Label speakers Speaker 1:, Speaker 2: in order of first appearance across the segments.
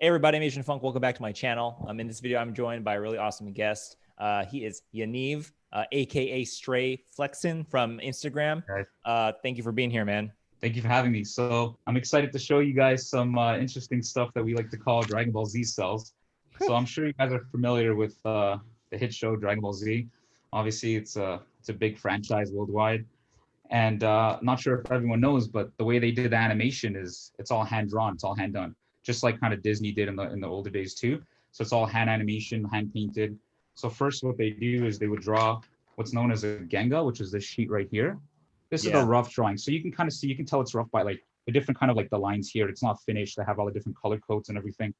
Speaker 1: Hey everybody, I'm Asian Funk. Welcome back to my channel. In this video, I'm joined by a really awesome guest. He is Yaniv, aka Streyflexin from Instagram.
Speaker 2: Guys,
Speaker 1: Thank you for being here, man.
Speaker 2: thank you for having me. So I'm excited to show you guys some interesting stuff that we like to call Dragon Ball Z cells. So I'm sure you guys are familiar with the hit show Dragon Ball Z. Obviously, it's a big franchise worldwide, and not sure if everyone knows, but the way they did the animation is it's all hand drawn, it's all hand done, just like kind of Disney did in the older days too. So it's all hand animation, hand painted. So first, what they do is they would draw what's known as a Genga, which is this sheet right here. This is a
Speaker 1: Yeah.
Speaker 2: rough drawing. So you can kind of see, you can tell it's rough by like the different kind of like the lines here. It's not finished. They have all the different color codes and everything.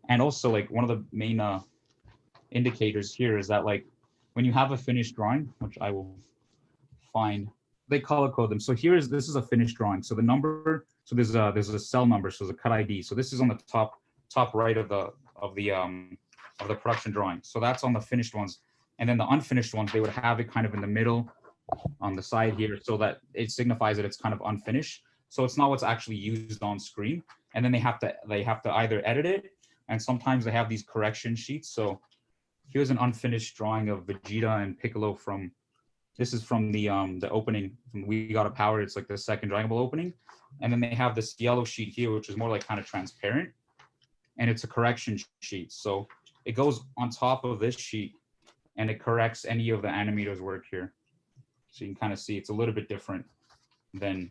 Speaker 2: And also like one of the main indicators here is that like when you have a finished drawing, which I will find, they color code them. So this is a finished drawing. So the number, so there's a cell number, so there's a cut ID. So this is on the top right of the production drawing. So that's on the finished ones. And then the unfinished ones, they would have it kind of in the middle on the side here so that it signifies that it's kind of unfinished. So it's not what's actually used on screen. And then they have to either edit it, and sometimes they have these correction sheets. So here's an unfinished drawing of Vegeta and Piccolo this is from the opening from We Gotta Power. It's like the second Dragon Ball opening. And then they have this yellow sheet here, which is more like kind of transparent. And it's a correction sheet. So it goes on top of this sheet and it corrects any of the animator's work here. So you can kind of see it's a little bit different than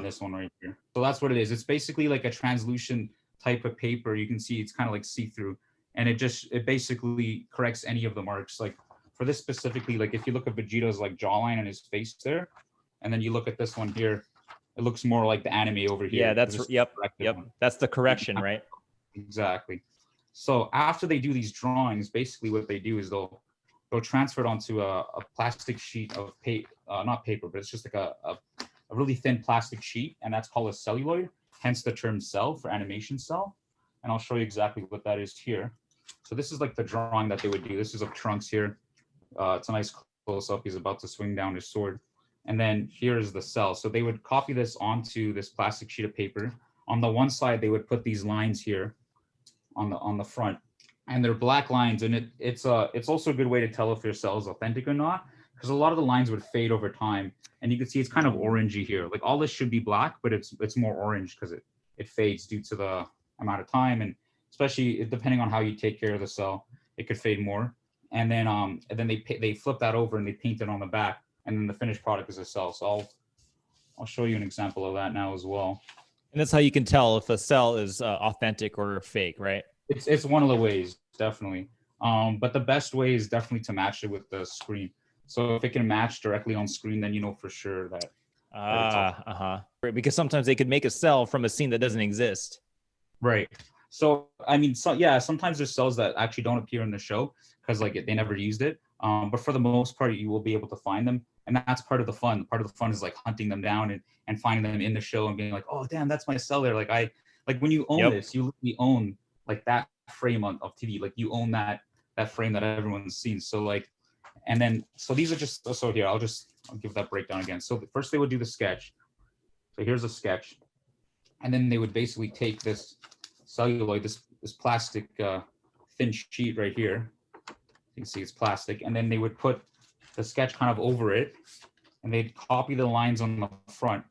Speaker 2: this one right here. So that's what it is. It's basically like a translucent type of paper. You can see it's kind of like see-through, and it basically corrects any of the marks. Like for this specifically, like if you look at Vegeta's like jawline and his face there, and then you look at this one here, it looks more like the anime over here.
Speaker 1: Yeah, yep. That's the correction, right?
Speaker 2: Exactly. So after they do these drawings, basically what they do is they'll transfer it onto a plastic sheet of paper, not paper, but it's just like a really thin plastic sheet, and that's called a celluloid, hence the term cell for animation cell. And I'll show you exactly what that is here. So this is like the drawing that they would do. This is of Trunks here. It's a nice close-up. He's about to swing down his sword. And then here's the cell. So they would copy this onto this plastic sheet of paper. On the one side, they would put these lines here on the front, and they're black lines, and it's also a good way to tell if your cell is authentic or not, because a lot of the lines would fade over time, and you can see it's kind of orangey here. Like all this should be black, but it's more orange because it fades due to the amount of time, and especially depending on how you take care of the cell, it could fade more. And then they flip that over and they paint it on the back, and then the finished product is a cell. So I'll show you an example of that now as well.
Speaker 1: And that's how you can tell if a cell is authentic or fake, right?
Speaker 2: It's one of the ways, definitely. But the best way is definitely to match it with the screen. So if it can match directly on screen, then you know for sure that.
Speaker 1: Right, because sometimes they could make a cell from a scene that doesn't exist.
Speaker 2: Right. So I mean, sometimes there's cells that actually don't appear in the show because like they never used it. But for the most part, you will be able to find them, and that's part of the fun. Part of the fun is like hunting them down and finding them in the show and being like, oh damn, that's my cell there. Like when you own this, you literally own like that frame of TV. Like you own that frame that everyone's seen. So like, and then so these are just so here I'll give that breakdown again. So first they would do the sketch. So here's a sketch, and then they would basically take this celluloid, this plastic thin sheet right here. You can see it's plastic, and then they would put the sketch kind of over it, and they'd copy the lines on the front,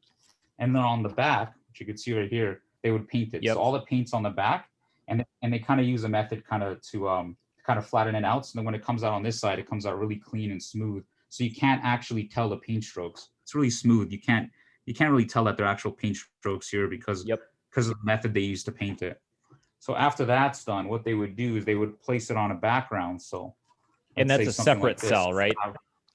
Speaker 2: and then on the back, which you can see right here, they would paint it. So all the paint's on the back, and they kind of use a method kind of to kind of flatten it out. So then when it comes out on this side, it comes out really clean and smooth. So you can't actually tell the paint strokes. It's really smooth. You can't really tell that they're actual paint strokes here because of the method they use to paint it. So after that's done, what they would do is they would place it on a background. So
Speaker 1: and that's a separate cell, right?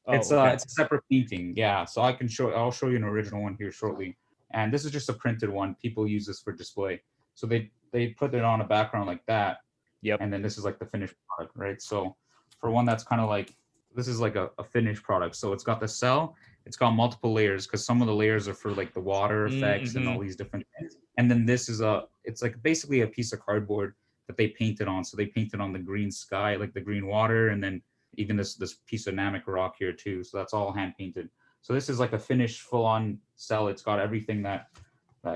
Speaker 2: It's a separate painting. Yeah. So I'll show you an original one here shortly. And this is just a printed one. People use this for display. So they put it on a background like that.
Speaker 1: Yep.
Speaker 2: And then this is like the finished product, right? So for one that's kind of like, this is like a finished product. So it's got the cell, it's got multiple layers because some of the layers are for like the water effects and all these different things. And then this is it's like basically a piece of cardboard that they painted on. So they painted on the green sky, like the green water, and then even this piece of Namek rock here too. So that's all hand painted. So this is like a finished full on cell. It's got everything that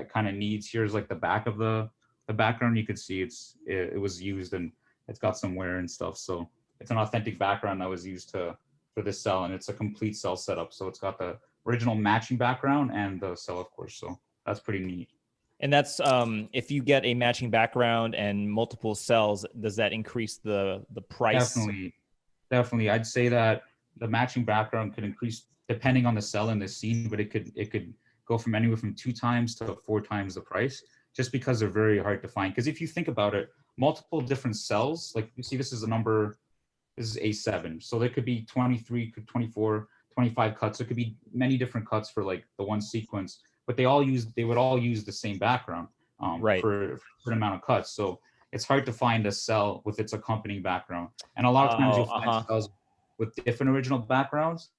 Speaker 2: kind of needs. Here's like the back of the the background you can see it was used and it's got some wear and stuff. So it's an authentic background that was used for this cell, and it's a complete cell setup. So it's got the original matching background and the cell, of course. So that's pretty neat.
Speaker 1: And that's if you get a matching background and multiple cells, does that increase the price?
Speaker 2: Definitely. I'd say that the matching background could increase depending on the cell in the scene, but it could go from anywhere from 2 times to 4 times the price, just because they're very hard to find. Because if you think about it, multiple different cells, like you see, this is A7, so there could be 23, 24, 25 cuts. There could be many different cuts for like the one sequence, but they would all use the same background
Speaker 1: right.
Speaker 2: for a certain amount of cuts. So it's hard to find a cell with its accompanying background. And a lot of times you'll find cells with different original backgrounds.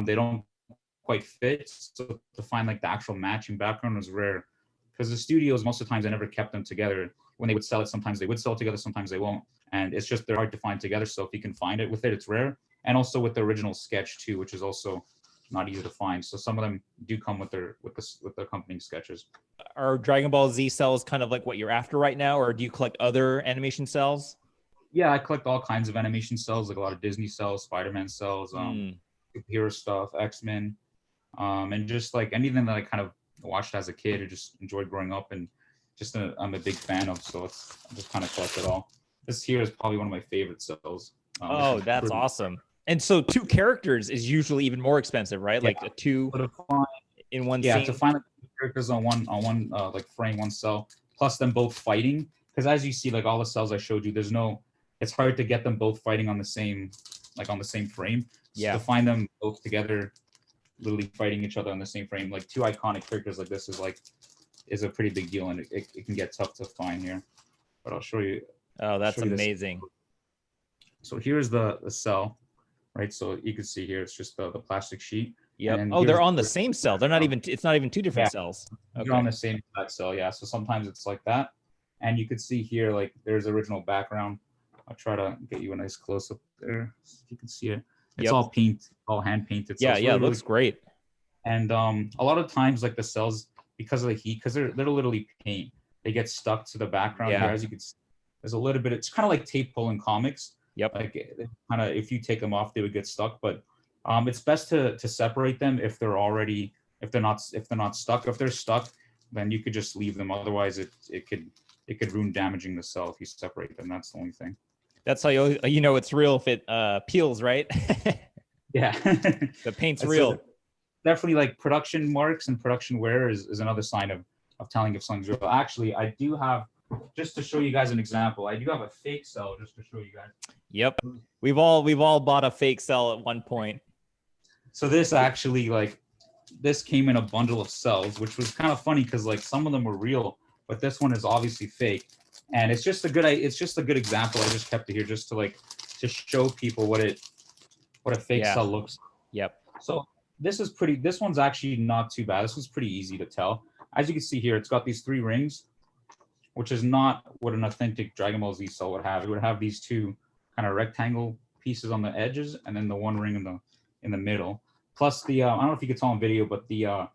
Speaker 2: They don't quite fit. So to find like the actual matching background is rare, because the studios, most of the times, they never kept them together. When they would sell it, sometimes they would sell it together, sometimes they won't. And it's just, they're hard to find together. So if you can find it with it, it's rare. And also with the original sketch too, which is also not easy to find. So some of them do come with the accompanying sketches.
Speaker 1: Are Dragon Ball Z cells kind of like what you're after right now, or do you collect other animation cells?
Speaker 2: Yeah, I collect all kinds of animation cells, like a lot of Disney cells, Spider-Man cells, superhero stuff, X-Men, and just like anything that I kind of watched as a kid or just enjoyed growing up, and just I'm a big fan of. So I just kind of collect it all. This here is probably one of my favorite cells.
Speaker 1: Oh, that's awesome. And so 2 characters is usually even more expensive, right?
Speaker 2: Yeah.
Speaker 1: Like a 2 in one
Speaker 2: scene.
Speaker 1: scene.
Speaker 2: To find like characters on one like frame, one cell, plus them both fighting. Because as you see, like all the cells I showed you, it's hard to get them both fighting on the same frame. So to find them both together, literally fighting each other on the same frame, like 2 iconic characters like this is a pretty big deal, and it can get tough to find here. But I'll show you.
Speaker 1: Oh, that's amazing.
Speaker 2: So here's the cell, right? So you can see here, it's just the plastic sheet.
Speaker 1: Yeah. Oh, they're on the same cell. They're not even. It's not even 2 different cells.
Speaker 2: Okay. They're on the same cell. Yeah. So sometimes it's like that, and you could see here, like there's original background. I'll try to get you a nice close up there, so you can see it. It's all hand painted. So
Speaker 1: it looks great.
Speaker 2: And a lot of times, like the cells, because of the heat, because they're literally paint, they get stuck to the background. Here, as you can see, there's a little bit. It's kind of like tape pull in comics.
Speaker 1: Yep.
Speaker 2: Like kind of, if you take them off, they would get stuck. But it's best to separate them if they're not stuck. If they're stuck, then you could just leave them. Otherwise, it could ruin damaging the cell if you separate them. That's the only thing.
Speaker 1: That's how you know it's real if it peels, right?
Speaker 2: Yeah.
Speaker 1: The paint's real.
Speaker 2: Definitely, like production marks and production wear is another sign of telling if something's real. Actually, I do have, just to show you guys an example, I do have a fake cell just to show you guys.
Speaker 1: Yep. We've all bought a fake cell at one point. So
Speaker 2: this actually, like, this came in a bundle of cells, which was kind of funny because like some of them were real, but this one is obviously fake. And it's just a good example. I just kept it here just to show people what a fake cell looks like.
Speaker 1: Yep.
Speaker 2: So this one's actually not too bad. This was pretty easy to tell. As you can see here, it's got these 3 rings, which is not what an authentic Dragon Ball Z cell would have. It would have these 2 kind of rectangle pieces on the edges, and then the 1 ring in the middle. Plus the I don't know if you could tell on video, but the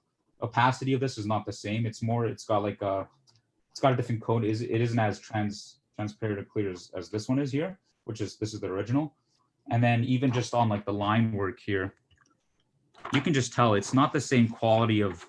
Speaker 2: opacity of this is not the same. It's got a different code. It isn't as transparent or clear as this one is here, this is the original. And then even just on like the line work here, you can just tell it's not the same quality of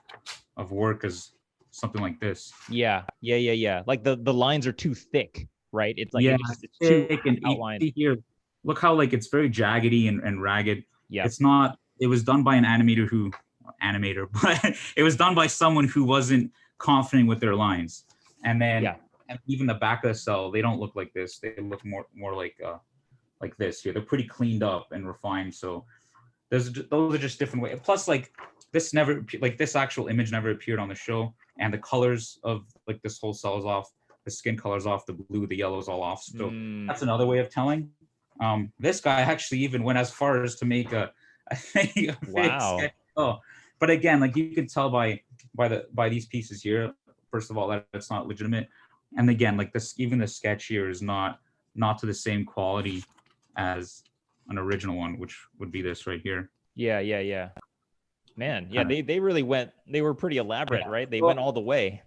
Speaker 2: work as something like this.
Speaker 1: Yeah. Like the lines are too thick, right? It's like it's
Speaker 2: too thick and outlined. Here, look how like it's very jaggedy and ragged.
Speaker 1: Yeah.
Speaker 2: It's not. It was done by an animator, but it was done by someone who wasn't confident with their lines. And then and even the back of the cell, they don't look like this. They look more like this here. They're pretty cleaned up and refined. So those are just different ways. Plus, like this actual image never appeared on the show, and the colors of like this whole cell is off. The skin color's off. The blue, the yellow is all off. So that's another way of telling. This guy actually even went as far as to make a fake sketch. Oh, but again, like you can tell by these pieces here. First of all, that's not legitimate, and again, like this, even the sketch here is not to the same quality as an original one, which would be this right here.
Speaker 1: Yeah. Man, yeah, they really went. They were pretty elaborate, right? They went all the way.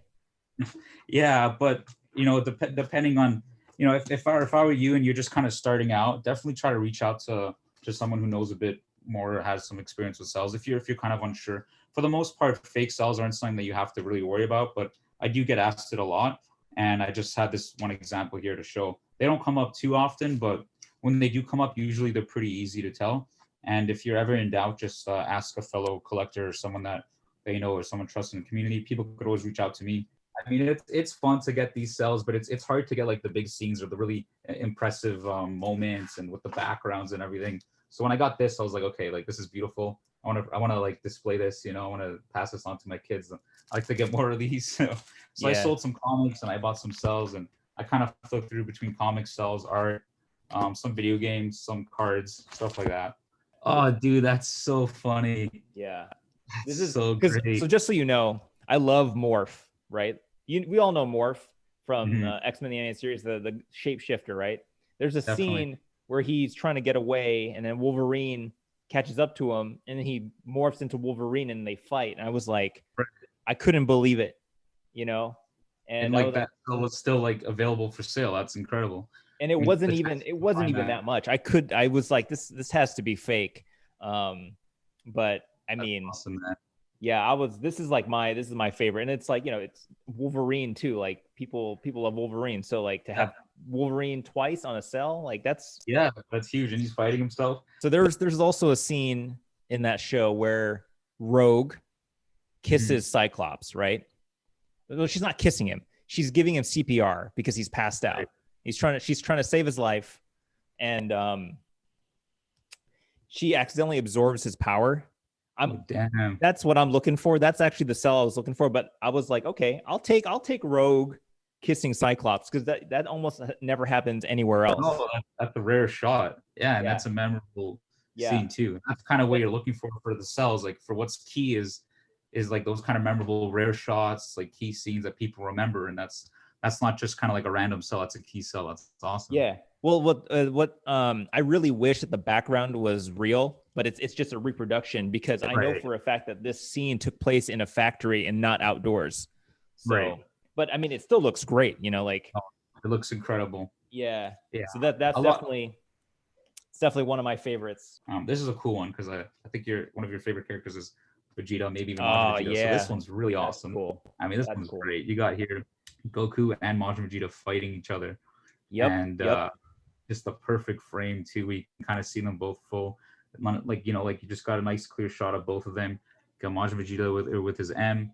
Speaker 2: Yeah, but depending on, if I were you and you're just kind of starting out, definitely try to reach out to someone who knows a bit more, or has some experience with cells. If you're kind of unsure, for the most part, fake cells aren't something that you have to really worry about. But I do get asked it a lot, and I just had this one example here to show. They don't come up too often, but when they do come up, usually they're pretty easy to tell. And if you're ever in doubt, just ask a fellow collector or someone that they know, or someone trusted in the community. People could always reach out to me. I mean, it's fun to get these cells, but it's hard to get like the big scenes or the really impressive moments and with the backgrounds and everything. So when I got this, I was like, okay, like this is beautiful. I want to like display this, I want to pass this on to my kids. I like to get more of these. So
Speaker 1: Yeah.
Speaker 2: I sold some comics and I bought some cells, and I kind of flipped through between comics, cells, art, some video games, some cards, stuff like that. Oh, dude, that's so funny.
Speaker 1: Yeah.
Speaker 2: This
Speaker 1: This is
Speaker 2: so
Speaker 1: because
Speaker 2: great.
Speaker 1: so just so you know, I love Morph, right? We all know Morph from
Speaker 2: Mhm.
Speaker 1: X-Men the animated series, the shapeshifter, right? There's a
Speaker 2: Definitely.
Speaker 1: scene where he's trying to get away, and then Wolverine catches up to him, and then he morphs into Wolverine, and they fight. And I was like,
Speaker 2: Right.
Speaker 1: I couldn't believe it, And
Speaker 2: And
Speaker 1: I
Speaker 2: like
Speaker 1: was
Speaker 2: that was still like available for sale. That's incredible.
Speaker 1: and it
Speaker 2: I mean,
Speaker 1: wasn't
Speaker 2: the
Speaker 1: even
Speaker 2: chance
Speaker 1: it
Speaker 2: to
Speaker 1: wasn't
Speaker 2: find
Speaker 1: even that much. I was like, this has to be fake. But I mean,
Speaker 2: awesome, man.
Speaker 1: yeah, this is my favorite. And it's like, it's Wolverine too. Like people love Wolverine. So like to have Wolverine twice on a cell, like that's
Speaker 2: huge. And he's fighting himself.
Speaker 1: So there's also a scene in that show where Rogue kisses Cyclops, right? Well, she's not kissing him. She's giving him CPR because he's passed out.
Speaker 2: Right.
Speaker 1: She's trying to save his life, and she accidentally absorbs his power.
Speaker 2: Damn.
Speaker 1: That's what I'm looking for. That's actually the cell I was looking for. But I was like, okay, I'll take Rogue kissing Cyclops, because that almost never happens anywhere else.
Speaker 2: No, that's a rare shot. Yeah, and that's a memorable scene too. That's kind of what you're looking for the cells. Like for what's key is like those kind of memorable rare shots, like key scenes that people remember, and that's not just kind of like a random cell. That's a key cell. That's awesome.
Speaker 1: Yeah. Well, what I really wish that the background was real, but it's just a reproduction, because I know for a fact that this scene took place in a factory and not outdoors. So, but I mean, it still looks great, like
Speaker 2: it looks incredible.
Speaker 1: Yeah. So that's definitely one of my favorites.
Speaker 2: This is a cool one because I think one of your favorite characters is Vegeta, maybe even Majin Vegeta. So this one's really awesome.
Speaker 1: Cool.
Speaker 2: I mean, this one's great. You got here Goku and Majin Vegeta fighting each other.
Speaker 1: Yep.
Speaker 2: And just the perfect frame too. We can kind of see them both full. Like you just got a nice clear shot of both of them. Got Majin Vegeta with his M,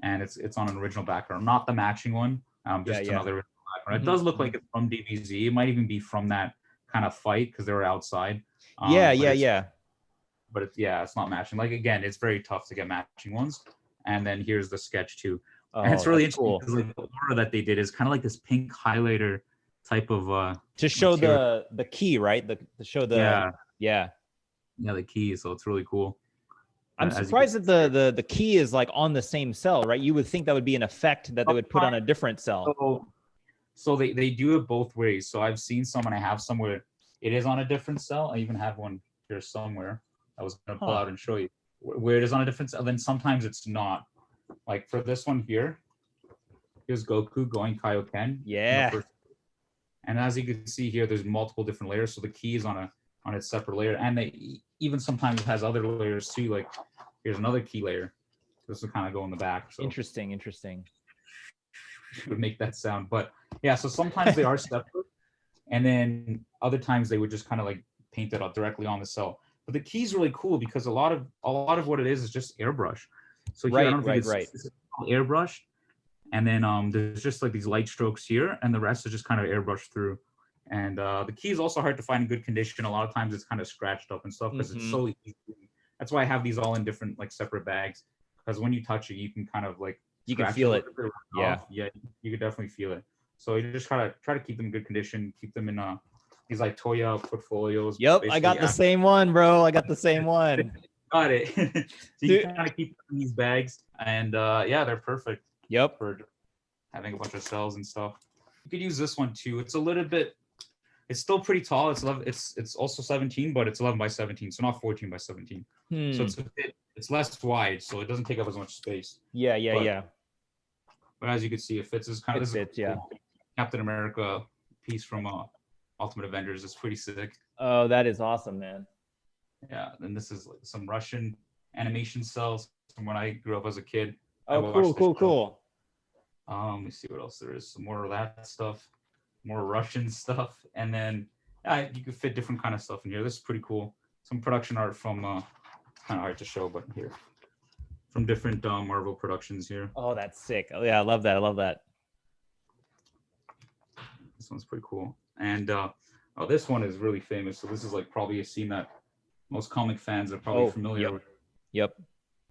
Speaker 2: and it's on an original background, not the matching one. Just another original background. It does look like it's from DBZ. It might even be from that kind of fight because they were outside. But it's not matching. Like again, it's very tough to get matching ones. And then here's the sketch too. And it's really interesting because like the aura that they did is kind of like this pink highlighter type of
Speaker 1: to show material. the key, right? To show the
Speaker 2: the key. So it's really cool.
Speaker 1: I'm surprised that the key is like on the same cell, right? You would think that would be an effect that they would put on a different cell.
Speaker 2: So they do it both ways. So I've seen some, and I have some where it is on a different cell. I even have one here somewhere. I was gonna pull out and show you where it is on a different cell. Then sometimes it's not. Like for this one here, here's Goku going Kaioken.
Speaker 1: Yeah.
Speaker 2: And as you can see here, there's multiple different layers. So the key is on its separate layer, and they even sometimes it has other layers too. Like here's another key layer. This will kind of go in the back. So
Speaker 1: interesting.
Speaker 2: Would make that sound, but yeah. So sometimes they are separate, and then other times they would just kind of like paint it out directly on the cell. But the key is really cool because a lot of what it is just airbrush. So here, it's airbrush, and then there's just like these light strokes here, and the rest is just kind of airbrushed through. And the key is also hard to find in good condition. A lot of times it's kind of scratched up and stuff because it's so easy. That's why I have these all in different like separate bags, because when you touch it, you can kind of like
Speaker 1: you can feel it.
Speaker 2: Yeah, you can definitely feel it. So you just try to keep them in good condition, keep them in these like Toya portfolios.
Speaker 1: Yep, I got the same one, bro. I got the same one.
Speaker 2: Got it. So you can kind of keep them in these bags, and they're perfect.
Speaker 1: Yep.
Speaker 2: For having a bunch of cells and stuff. You could use this one too. It's a little bit. It's still pretty tall. It's 11. It's also 17, but it's 11 by 17, so not 14 by 17. So it's less wide, so it doesn't take up as much space.
Speaker 1: Yeah.
Speaker 2: But as you can see, it fits. This kind of
Speaker 1: fits. Yeah.
Speaker 2: Captain America piece from Ultimate Avengers. It's pretty sick.
Speaker 1: Oh, that is awesome, man.
Speaker 2: Yeah, and this is like some Russian animation cells from when I grew up as a kid.
Speaker 1: Oh, cool.
Speaker 2: Let me see what else there is. Some more of that stuff, more Russian stuff, and then you could fit different kind of stuff in here. This is pretty cool. Some production art from kind of hard to show, but here from different Marvel productions here.
Speaker 1: Oh, that's sick. Oh yeah, I love that.
Speaker 2: This one's pretty cool. And this one is really famous. So this is like probably a scene that most comic fans are probably familiar with.
Speaker 1: Yep.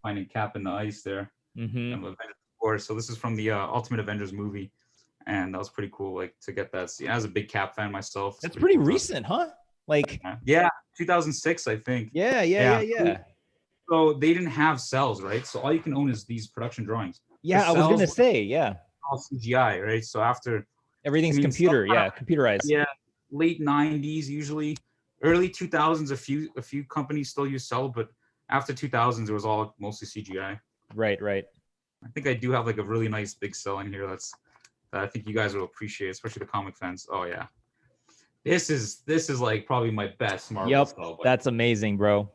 Speaker 2: Finding Cap in the ice there.
Speaker 1: Mm-hmm.
Speaker 2: So this is from the Ultimate Avengers movie, and that was pretty cool. Like to get that scene. I was a big Cap fan myself.
Speaker 1: That's pretty recent, huh? Like
Speaker 2: 2006, I think.
Speaker 1: Yeah.
Speaker 2: So they didn't have Cels, right? So all you can own is these production drawings.
Speaker 1: Yeah, I was gonna say, yeah.
Speaker 2: All CGI, right? So after
Speaker 1: everything's computerized.
Speaker 2: Yeah, late 90s, usually early 2000s. A few companies still use Cel, but after 2000s, it was all mostly CGI.
Speaker 1: Right.
Speaker 2: I think I do have like a really nice big Cel in here that I think you guys will appreciate, especially the comic fans. Oh yeah, this is like probably my best Marvel Cel.
Speaker 1: That's amazing, bro.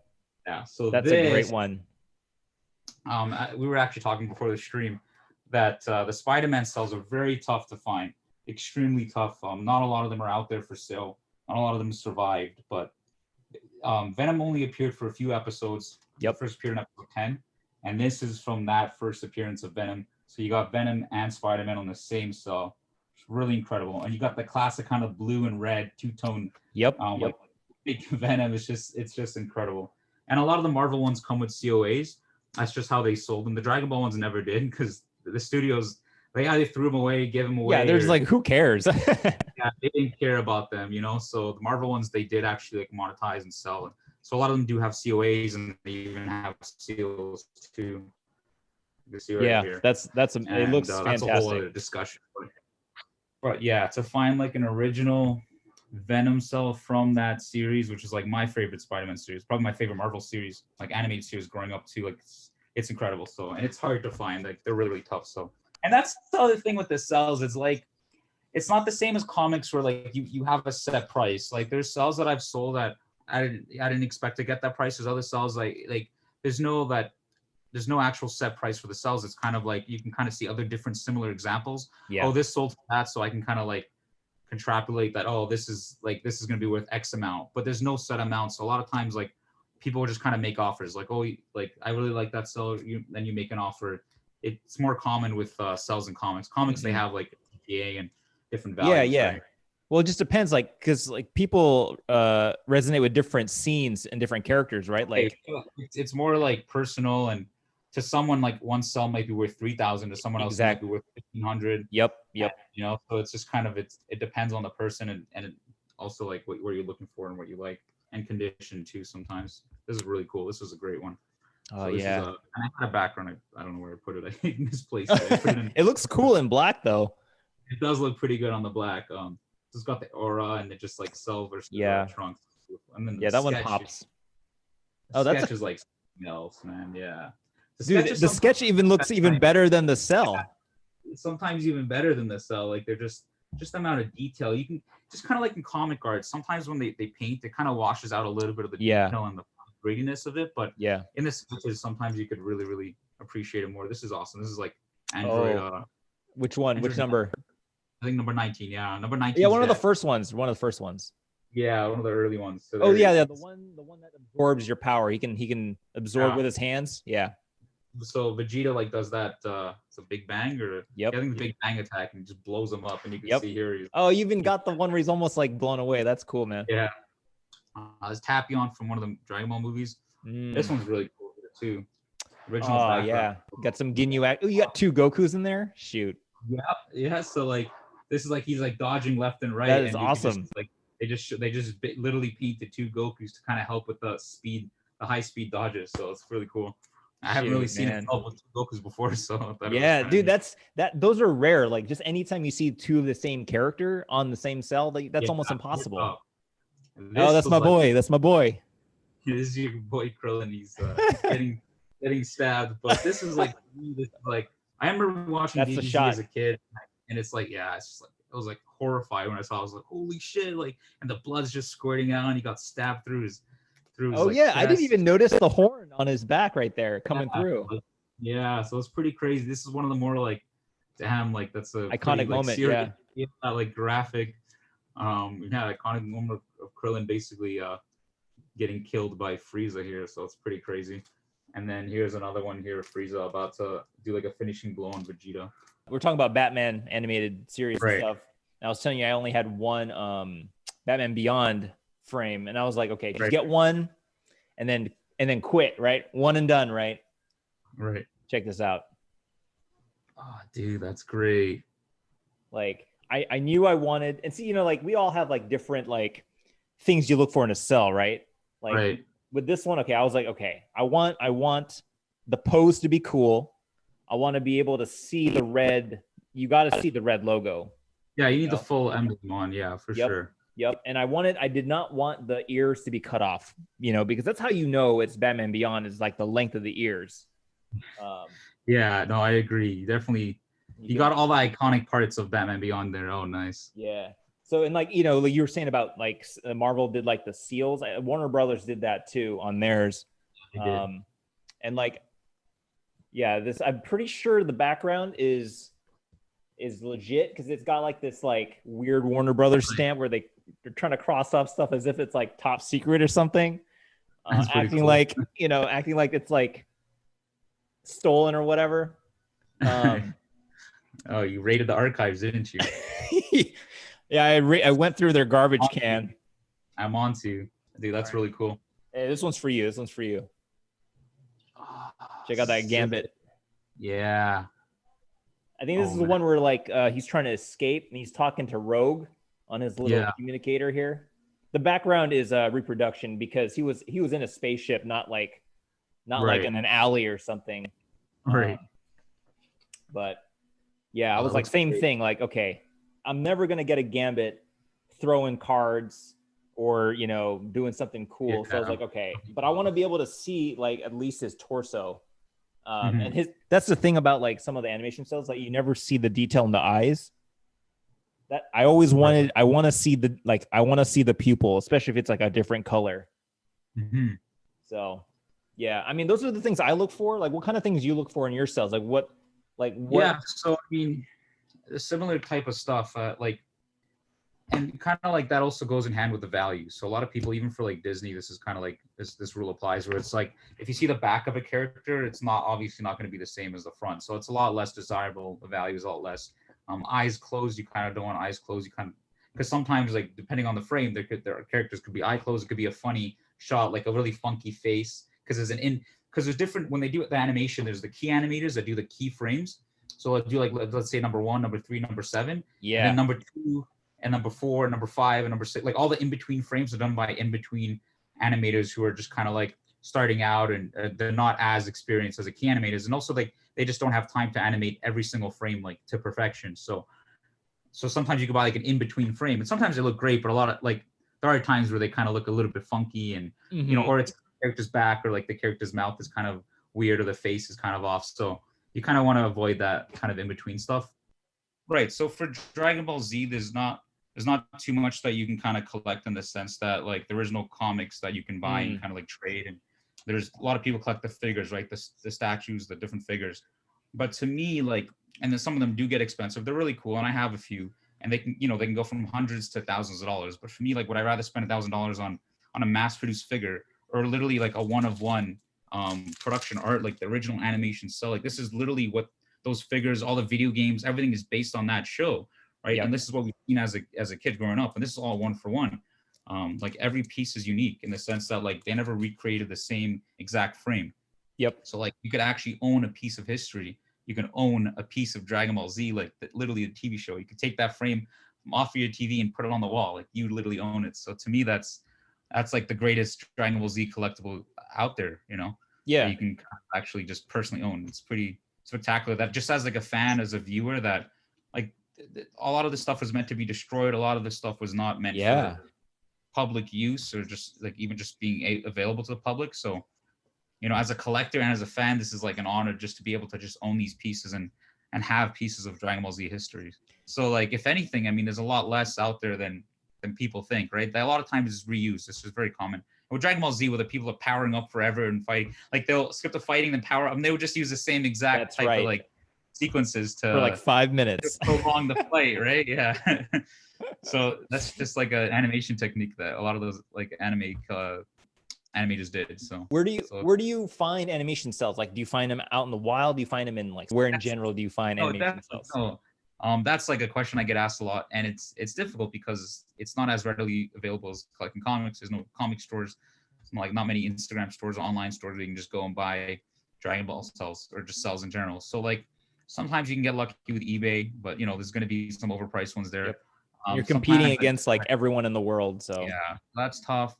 Speaker 2: Yeah, so
Speaker 1: that's a great one.
Speaker 2: We were actually talking before the stream that the Spiderman Cels are very tough to find, extremely tough. Not a lot of them are out there for sale. Not a lot of them survived, but Venom only appeared for a few episodes.
Speaker 1: Yep.
Speaker 2: First appeared in episode 10. And this is from that first appearance of Venom. So you got Venom and Spider-Man on the same Cel. It's really incredible. And you got the classic kind of blue and red two-tone. Like big Venom. It's just incredible. And a lot of the Marvel ones come with COAs. That's just how they sold them. The Dragon Ball ones never did because the studios, they either threw them away, gave them away.
Speaker 1: Yeah, there's like, who cares?
Speaker 2: Yeah, they didn't care about them, So the Marvel ones, they did actually like monetize and sell. So a lot of them do have COAs, and they even have seals too.
Speaker 1: Right here. That's it looks fantastic.
Speaker 2: That's a whole other discussion. But yeah, to find like an original Venom Cel from that series, which is like my favorite Spider-Man series, probably my favorite Marvel series, like animated series growing up too. Like it's incredible. So, and it's hard to find. Like they're really tough. So, and that's the other thing with the Cels. It's like it's not the same as comics where like you have a set price. Like there's Cels that I've sold that I didn't expect to get that price. There's other Cels like there's no actual set price for the Cels. It's kind of like you can kind of see other different similar examples.
Speaker 1: Yeah.
Speaker 2: Oh, this sold for that, so I can kind of like contrapolate that. Oh, this is going to be worth X amount, but there's no set amount. So a lot of times like people will just kind of make offers. Like, oh, like I really like that Cel. Then you make an offer. It's more common with Cels and comics. Comics they have like GPA and different values.
Speaker 1: Yeah.
Speaker 2: Right?
Speaker 1: Well, it just depends, like, because like people resonate with different scenes and different characters, right? Like,
Speaker 2: it's more like personal, and to someone like one Cel might be worth 3,000, to someone else might be worth 1,500.
Speaker 1: Yep.
Speaker 2: So it's just kind of it depends on the person and also like what you're looking for and what you like, and condition too. Sometimes this is really cool. This was a great one.
Speaker 1: Oh
Speaker 2: and I had a background. I don't know where I put it. I misplaced it.
Speaker 1: It looks cool in black though.
Speaker 2: It does look pretty good on the black. It's got the aura and it just like Cel versus Trunks. And then
Speaker 1: that one pops.
Speaker 2: Sketch is like something else, man. Yeah.
Speaker 1: The sketch even looks even better than the Cel.
Speaker 2: Yeah. Sometimes even better than the Cel. Like they're just the amount of detail. You can just kind of like in comic art. Sometimes when they paint, it kind of washes out a little bit of the detail and the grittiness of it. But in the sketches, sometimes you could really, really appreciate it more. This is awesome. This is like Android.
Speaker 1: Which one?
Speaker 2: Android
Speaker 1: which number?
Speaker 2: I think number 19. Yeah, number 19.
Speaker 1: Yeah, one of the first ones.
Speaker 2: Yeah, one of the early ones. So
Speaker 1: the one that absorbs your power. He can absorb with his hands. Yeah.
Speaker 2: So Vegeta like does that. It's a Big Bang or I think the Big Bang attack and just blows him up, and you can see here.
Speaker 1: You even got the one where he's almost like blown away. That's cool, man.
Speaker 2: Yeah. It's Tapion from one of the Dragon Ball movies. This one's really cool too. Original.
Speaker 1: Oh yeah, got some Ginyu. You got 2 Gokus in there. Shoot.
Speaker 2: Yeah. So like this is like he's like dodging left and right.
Speaker 1: That is awesome.
Speaker 2: They just literally painted 2 Gokus to kind of help with the high speed dodges. So it's really cool. I haven't really seen it with 2 Gokus before, so
Speaker 1: dude, those are rare. Like just anytime you see 2 of the same character on the same Cel, that's almost impossible. That's my boy. That's my boy.
Speaker 2: This is your boy Krillin. He's getting stabbed, but this is like I remember watching DBZ as a kid, and it's like it's just like was like horrified when I saw it. I was like, holy shit, like, and the blood's just squirting out and he got stabbed through his
Speaker 1: Oh
Speaker 2: like
Speaker 1: yeah,
Speaker 2: chest.
Speaker 1: I didn't even notice the horn on his back right there coming through.
Speaker 2: Yeah, so it's pretty crazy. This is one of the more like, damn, like that's a
Speaker 1: Iconic
Speaker 2: pretty, like,
Speaker 1: moment,
Speaker 2: serious,
Speaker 1: yeah.
Speaker 2: like graphic, iconic moment of Krillin basically getting killed by Frieza here. So it's pretty crazy. And then here's another one here, Frieza about to do like a finishing blow on Vegeta.
Speaker 1: We're talking about Batman animated series and
Speaker 2: Right.
Speaker 1: stuff. And I was telling you I only had one Batman Beyond frame, and I was like, okay, just get one and then quit, right? One and done, right?
Speaker 2: Right.
Speaker 1: Check this out.
Speaker 2: Oh, dude, that's great.
Speaker 1: Like I knew I wanted, and see, you know, like we all have like different like things you look for in a cell, right? Like
Speaker 2: Right.
Speaker 1: with this one, okay, I was like, okay, I want the pose to be cool. I want to be able to see the red. You got to see the red logo.
Speaker 2: Yeah, you need the full emblem on. Yeah, for sure.
Speaker 1: Yep. And I did not want the ears to be cut off, you know, because that's how you know it's Batman Beyond, is like the length of the ears.
Speaker 2: Yeah, no, I agree. Definitely. You got all the iconic parts of Batman Beyond there. Oh, nice.
Speaker 1: Yeah. So, and like, you know, like you were saying about like Marvel did like the seals. Warner Brothers did that too on theirs. And like, yeah, this, I'm pretty sure the background is legit because it's got like this like weird Warner Brothers stamp where they're trying to cross off stuff as if it's like top secret or something. Acting cool. Like, you know, acting like it's like stolen or whatever.
Speaker 2: Oh, you raided the archives, didn't you?
Speaker 1: Yeah, I went through their garbage can.
Speaker 2: I'm on to, dude. That's really cool.
Speaker 1: Hey, this one's for you. This one's for you. Check out that Gambit.
Speaker 2: Yeah.
Speaker 1: I think this is the one where like he's trying to escape and he's talking to Rogue on his little communicator here. The background is reproduction because he was in a spaceship, not like in an alley or something.
Speaker 2: Right.
Speaker 1: But yeah, I was like, same thing. Like, okay, I'm never gonna get a Gambit throwing cards or, you know, doing something cool. So I was like, okay, but I want to be able to see like at least his torso. And that's the thing about like some of the animation styles, like you never see the detail in the eyes. That I always wanted. I want to see the pupil, especially if it's like a different color. So, yeah, I mean, those are the things I look for. Like, what kind of things you look for in your cells? Like, what?
Speaker 2: Yeah, so I mean, a similar type of stuff. Like, and kind of like that also goes in hand with the value. So a lot of people, even for like Disney, this is kind of like this rule applies where it's like if you see the back of a character, it's not obviously not going to be the same as the front. So it's a lot less desirable. The value is a lot less. Eyes closed, you kind of don't want eyes closed. You kind of, because sometimes like depending on the frame, there are characters could be eye closed. It could be a funny shot, like a really funky face. Because there's different when they do the animation. There's the key animators that do the key frames. So let's do like let's say number 1, number 3, number 7. Yeah. And then number 2. And number 4, number 5, and number 6, like all the in-between frames are done by in-between animators who are just kind of like starting out and they're not as experienced as the key animators. And also like they just don't have time to animate every single frame like to perfection. So sometimes you can buy like an in-between frame and sometimes they look great, but a lot of like there are times where they kind of look a little bit funky and you know, or it's the character's back or like the character's mouth is kind of weird or the face is kind of off. So you kind of want to avoid that kind of in-between stuff. Right. So for Dragon Ball Z, there's not too much that you can kind of collect in the sense that like the original comics that you can buy and kind of like trade. And there's a lot of people collect the figures, right? The statues, the different figures. But to me, like, and then some of them do get expensive. They're really cool. And I have a few and they can go from hundreds to thousands of dollars. But for me, like, would I rather spend $1,000 on a mass produced figure or literally like a one-of-one production art, like the original animation cell? Like this is literally what those figures, all the video games, everything is based on that show. Right. Yep. And this is what we've seen as a kid growing up. And this is all one for one. Like every piece is unique in the sense that like they never recreated the same exact frame. Yep. So like you could actually own a piece of history. You can own a piece of Dragon Ball Z, like literally the TV show. You could take that frame off of your TV and put it on the wall. Like you literally own it. So to me, that's like the greatest Dragon Ball Z collectible out there, you know? Yeah. That you can actually just personally own. It's pretty spectacular. That just as like a fan, as a viewer, that like, a lot of this stuff was meant to be destroyed. A lot of this stuff was not meant for public use or just like even just being available to the public. So, you know, as a collector and as a fan, this is like an honor just to be able to just own these pieces and and have pieces of Dragon Ball Z history. So like, if anything, I mean, there's a lot less out there than people think, right? That a lot of times is reused. This is very common. With Dragon Ball Z, where the people are powering up forever and fighting, like they'll skip the fighting and power up, and they would just use the same exact type of like sequences to
Speaker 1: for like 5 minutes
Speaker 2: to prolong the fight, right? Yeah. So that's just like an animation technique that a lot of those like animators did. So
Speaker 1: where do you find animation cells? Like, do you find them out in the wild? Do you find them in like where in general do you find animation cells?
Speaker 2: No. That's like a question I get asked a lot, and it's difficult because it's not as readily available as collecting comics. There's no comic stores, like not many Instagram stores or online stores where you can just go and buy Dragon Ball cells or just cells in general. So like sometimes you can get lucky with eBay, but you know there's going to be some overpriced ones there.
Speaker 1: Yep. You're competing against like everyone in the world, so
Speaker 2: yeah, that's tough.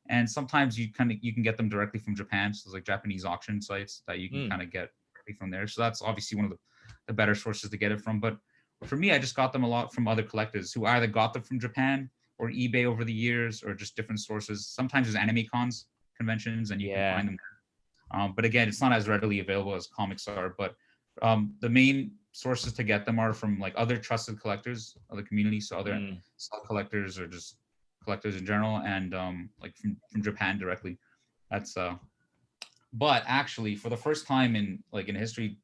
Speaker 2: And sometimes you can get them directly from Japan. So there's like Japanese auction sites that you can kind of get directly from there. So that's obviously one of the better sources to get it from. But for me, I just got them a lot from other collectors who either got them from Japan or eBay over the years, or just different sources. Sometimes there's anime cons conventions and you can find them there. But again, it's not as readily available as comics are. But the main sources to get them are from like other trusted collectors, other communities, so other cell collectors or just collectors in general, and like from Japan directly. That's but actually for the first time in history,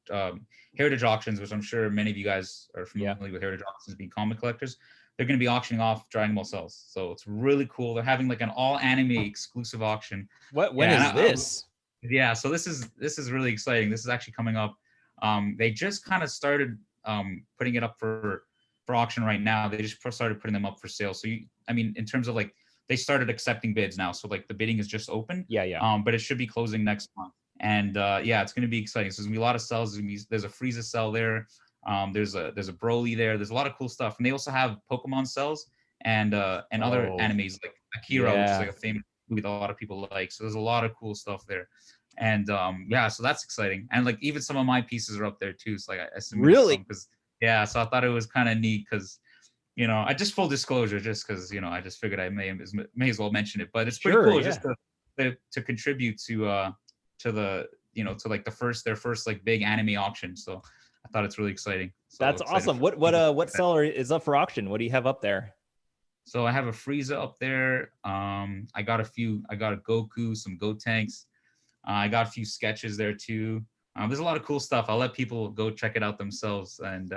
Speaker 2: heritage auctions, which I'm sure many of you guys are familiar with heritage auctions being comic collectors, they're going to be auctioning off Dragon Ball cells. So it's really cool. They're having like an all anime exclusive auction.
Speaker 1: When is this?
Speaker 2: Yeah, so this is really exciting. This is actually coming up. They just kind of started putting it up for auction right now. They just started putting them up for sale. So in terms of like, they started accepting bids now. So like the bidding is just open.
Speaker 1: Yeah.
Speaker 2: But it should be closing next month. And it's going to be exciting. So there's going to be a lot of cells. There's a Frieza cell there. There's a Brolly there. There's a lot of cool stuff. And they also have Pokemon cells and other animes like Akira, which is like a famous movie that a lot of people like. So there's a lot of cool stuff there. And so that's exciting. And like even some of my pieces are up there too. So like I
Speaker 1: really,
Speaker 2: because so I thought it was kind of neat because I just full disclosure, just because I just figured I may as well mention it. But it's pretty cool just to contribute to the to like their first like big anime auction. So I thought it's really exciting. So
Speaker 1: that's awesome. What seller is up for auction? What do you have up there?
Speaker 2: So I have a Frieza up there. I got a Goku, some Gotenks. I got a few sketches there too. There's a lot of cool stuff. I'll let people go check it out themselves, and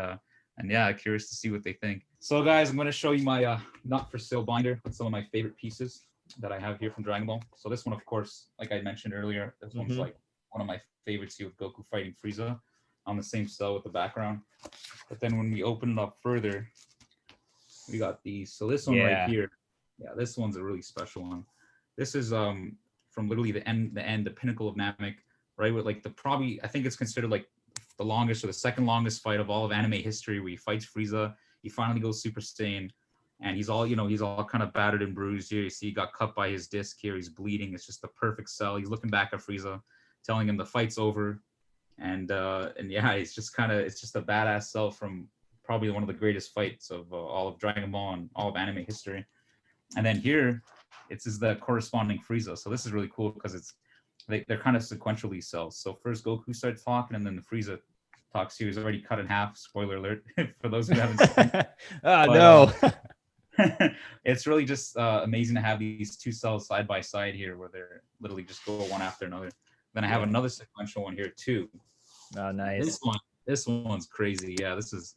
Speaker 2: curious to see what they think. So guys, I'm going to show you my not for sale binder with some of my favorite pieces that I have here from Dragon Ball. So this one, of course, like I mentioned earlier, this one's like one of my favorites here with Goku fighting Frieza on the same cell with the background. But then when we open it up further, we got these. So this one right here, this one's a really special one. This is from literally the pinnacle of Namek, right? With like I think it's considered like the longest or the second longest fight of all of anime history, where he fights Frieza. He finally goes Super Saiyan, and he's all kind of battered and bruised here. You see he got cut by his disc here. He's bleeding. It's just the perfect cell. He's looking back at Frieza, telling him the fight's over. And it's just a badass cell from probably one of the greatest fights of all of Dragon Ball and all of anime history. And then here, it's the corresponding Frieza. So this is really cool because they're kind of sequentially cells. So first Goku starts talking, and then the Frieza talks here. He's already cut in half. Spoiler alert for those who haven't seen.
Speaker 1: No.
Speaker 2: It's really just amazing to have these two cells side by side here, where they're literally just go one after another. Then I have another sequential one here too.
Speaker 1: Oh, nice.
Speaker 2: This one's crazy. Yeah, this is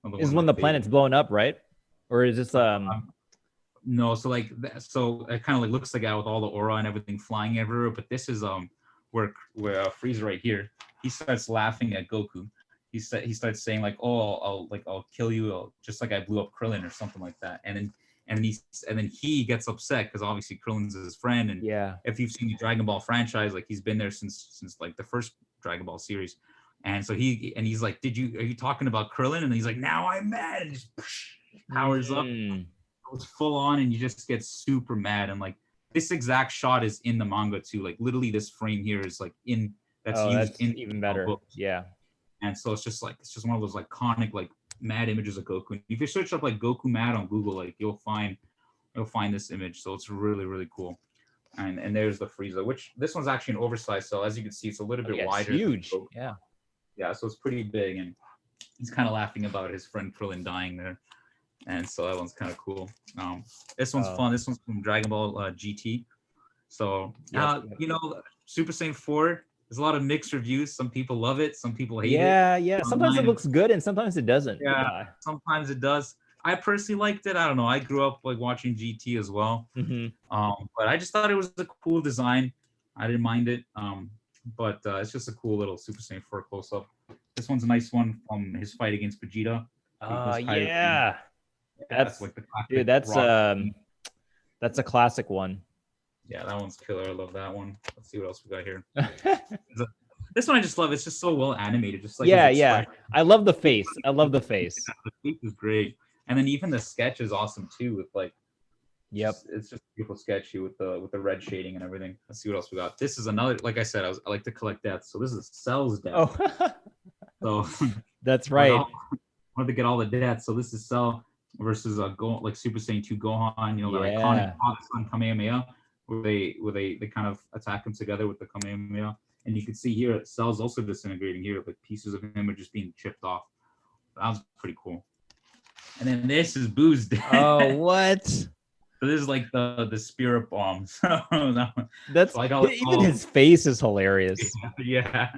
Speaker 1: when the planet's blowing up, right? Or is this
Speaker 2: No, so it kind of like looks like that with all the aura and everything flying everywhere. But this is where Frieza right here, he starts laughing at Goku. He starts saying like, "Oh, I'll kill you, just like I blew up Krillin or something like that." And then he gets upset because obviously Krillin's his friend. And if you've seen the Dragon Ball franchise, like he's been there since like the first Dragon Ball series. And so he's like, are you talking about Krillin? And he's like, now I'm mad, and just powers up. It's full on, and you just get super mad. And like this exact shot is in the manga too. Like literally this frame here is like that's
Speaker 1: even better. Yeah.
Speaker 2: And so it's just one of those iconic like mad images of Goku. And if you search up like Goku mad on Google, like you'll find this image. So it's really, really cool. And there's the Frieza, which this one's actually an oversized cell. As you can see, it's a little bit wider.
Speaker 1: It's huge.
Speaker 2: Yeah, so it's pretty big. And he's kind of laughing about his friend Krillin dying there, and so that one's kind of cool. This one's fun. This one's from Dragon Ball GT. So you know, Super Saiyan 4. There's a lot of mixed reviews. Some people love it. Some people hate it.
Speaker 1: Yeah. Sometimes it looks good and sometimes it doesn't.
Speaker 2: Yeah. Sometimes it does. I personally liked it. I don't know. I grew up like watching GT as well. But I just thought it was a cool design. I didn't mind it. But it's just a cool little Super Saiyan 4 close up. This one's a nice one from his fight against Vegeta.
Speaker 1: Yeah. That's like the classic. Dude, that's a classic one.
Speaker 2: Yeah, that one's killer. I love that one. Let's see what else we got here. This one I just love. It's just so well animated. Just like
Speaker 1: yeah. I love the face. Yeah, the face
Speaker 2: is great. And then even the sketch is awesome too. With like, it's just a beautiful sketch with the red shading and everything. Let's see what else we got. This is another. Like I said, I like to collect deaths. So this is Cels death.
Speaker 1: Oh,
Speaker 2: so
Speaker 1: that's right.
Speaker 2: I wanted to get all the deaths. So this is Cell versus like Super Saiyan 2 Gohan. You know, the iconic Sun Kamehameha. Where they kind of attack him together with the Kamehameha. And you can see here, Cell's also disintegrating here, like pieces of him are just being chipped off. That was pretty cool. And then this is Boo's death.
Speaker 1: Oh, what?
Speaker 2: So this is like the spirit bomb.
Speaker 1: That's so even his face is hilarious.
Speaker 2: Yeah,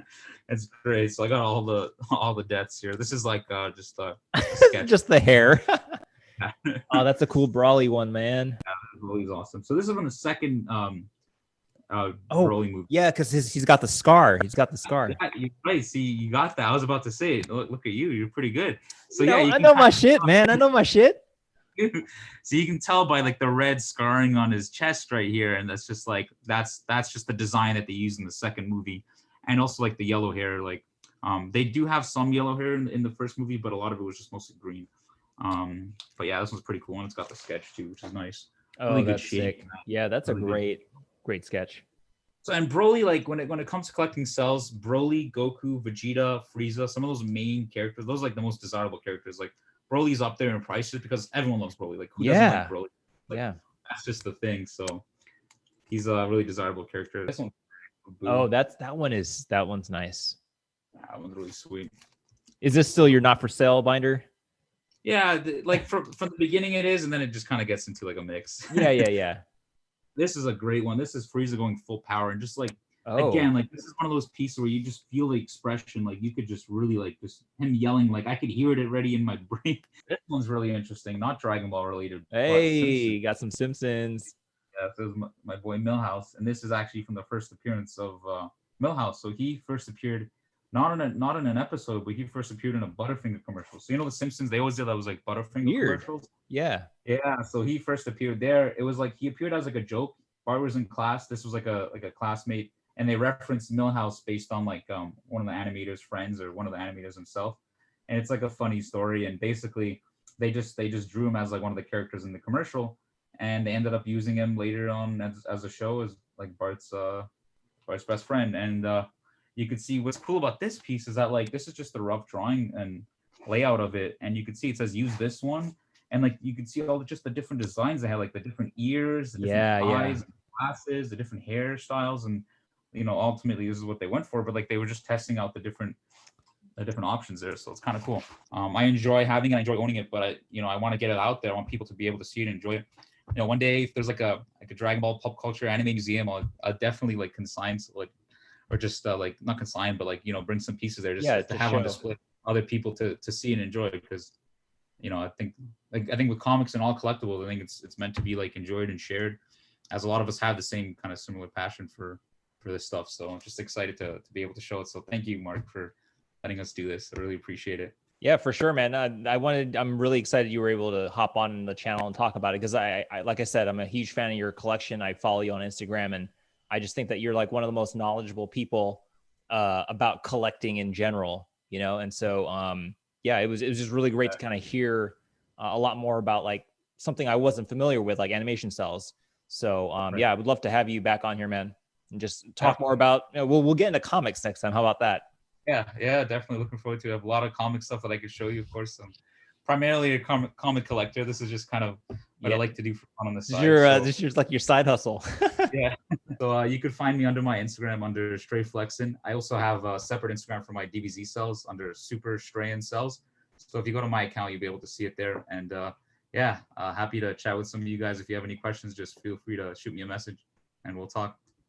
Speaker 2: it's great. So I got all the deaths here. This is like just a sketch.
Speaker 1: Just the hair. Oh, that's a cool Brawly one, man.
Speaker 2: Yeah, Broly's awesome. So this is from the second Broly movie.
Speaker 1: Yeah, because he's got the scar. He's got the scar.
Speaker 2: Yeah, you're right. See, you got that. I was about to say it. Look at you. You're pretty good. So
Speaker 1: I know my shit, man. I know my shit.
Speaker 2: So you can tell by like the red scarring on his chest right here, and that's just like that's just the design that they used in the second movie, and also like the yellow hair. Like they do have some yellow hair in the first movie, but a lot of it was just mostly green. But yeah, this one's pretty cool, and it's got the sketch too, which is nice.
Speaker 1: Oh, really that's sick. Yeah, that's really a great sketch.
Speaker 2: So and Broly, like when it comes to collecting cells, Broly, Goku, Vegeta, Frieza, some of those main characters, those are like the most desirable characters. Like Broly's up there in price just because everyone loves Broly. Like who doesn't like Broly? Like, that's just the thing. So he's a really desirable character. This one,
Speaker 1: that one's nice.
Speaker 2: That one's really sweet.
Speaker 1: Is this still your not for sale binder?
Speaker 2: Yeah, like from the beginning it is, and then it just kind of gets into like a mix.
Speaker 1: Yeah.
Speaker 2: This is a great one. This is Frieza going full power, and just like again, like this is one of those pieces where you just feel the expression. Like you could just really like just him yelling. Like I could hear it already in my brain. This one's really interesting. Not Dragon Ball related.
Speaker 1: Hey, got some Simpsons.
Speaker 2: Yeah, this is my boy Milhouse, and this is actually from the first appearance of Milhouse. So he first appeared. Not in an episode, but he first appeared in a Butterfinger commercial. So you know the Simpsons, they always did that was like Butterfinger commercials.
Speaker 1: Yeah.
Speaker 2: So he first appeared there. It was like he appeared as like a joke. Bart was in class. This was like a classmate, and they referenced Milhouse based on like one of the animators' friends or one of the animators himself. And it's like a funny story. And basically, they just drew him as like one of the characters in the commercial, and they ended up using him later on as a show as like Bart's best friend. And you could see what's cool about this piece is that like this is just the rough drawing and layout of it, and you can see it says use this one, and like you can see all the different designs they had, like the different ears, the different eyes, glasses, the different hairstyles, and you know ultimately this is what they went for. But like they were just testing out the different options there, so it's kind of cool. I enjoy having it, I enjoy owning it, but I want to get it out there. I want people to be able to see it and enjoy it. You know, one day if there's like a Dragon Ball pop culture anime museum, I'll definitely like consign or just like not consign, but like bring some pieces there just to have on display, other people to see and enjoy. Because I think with comics and all collectibles, I think it's meant to be like enjoyed and shared, as a lot of us have the same kind of similar passion for this stuff. So I'm just excited to be able to show it. So thank you, Mark, for letting us do this. I really appreciate it.
Speaker 1: Yeah, for sure, man. I'm really excited you were able to hop on the channel and talk about it, because I like I said, I'm a huge fan of your collection. I follow you on Instagram, and I just think that you're like one of the most knowledgeable people about collecting in general, And so, it was just really great to kind of hear a lot more about like something I wasn't familiar with, like animation cells. So, I would love to have you back on here, man, and just talk more about. We'll get into comics next time. How about that?
Speaker 2: Yeah, definitely looking forward to it. I have a lot of comic stuff that I could show you, of course. I'm primarily a comic collector. This is just kind of what I like to do for fun on the side.
Speaker 1: This is like your side hustle.
Speaker 2: Yeah. So you could find me under my Instagram under Streyflexin. I also have a separate Instagram for my DBZ Cels under Super Stray and Cels. So if you go to my account, you'll be able to see it there. And yeah, happy to chat with some of you guys. If you have any questions, just feel free to shoot me a message and we'll talk.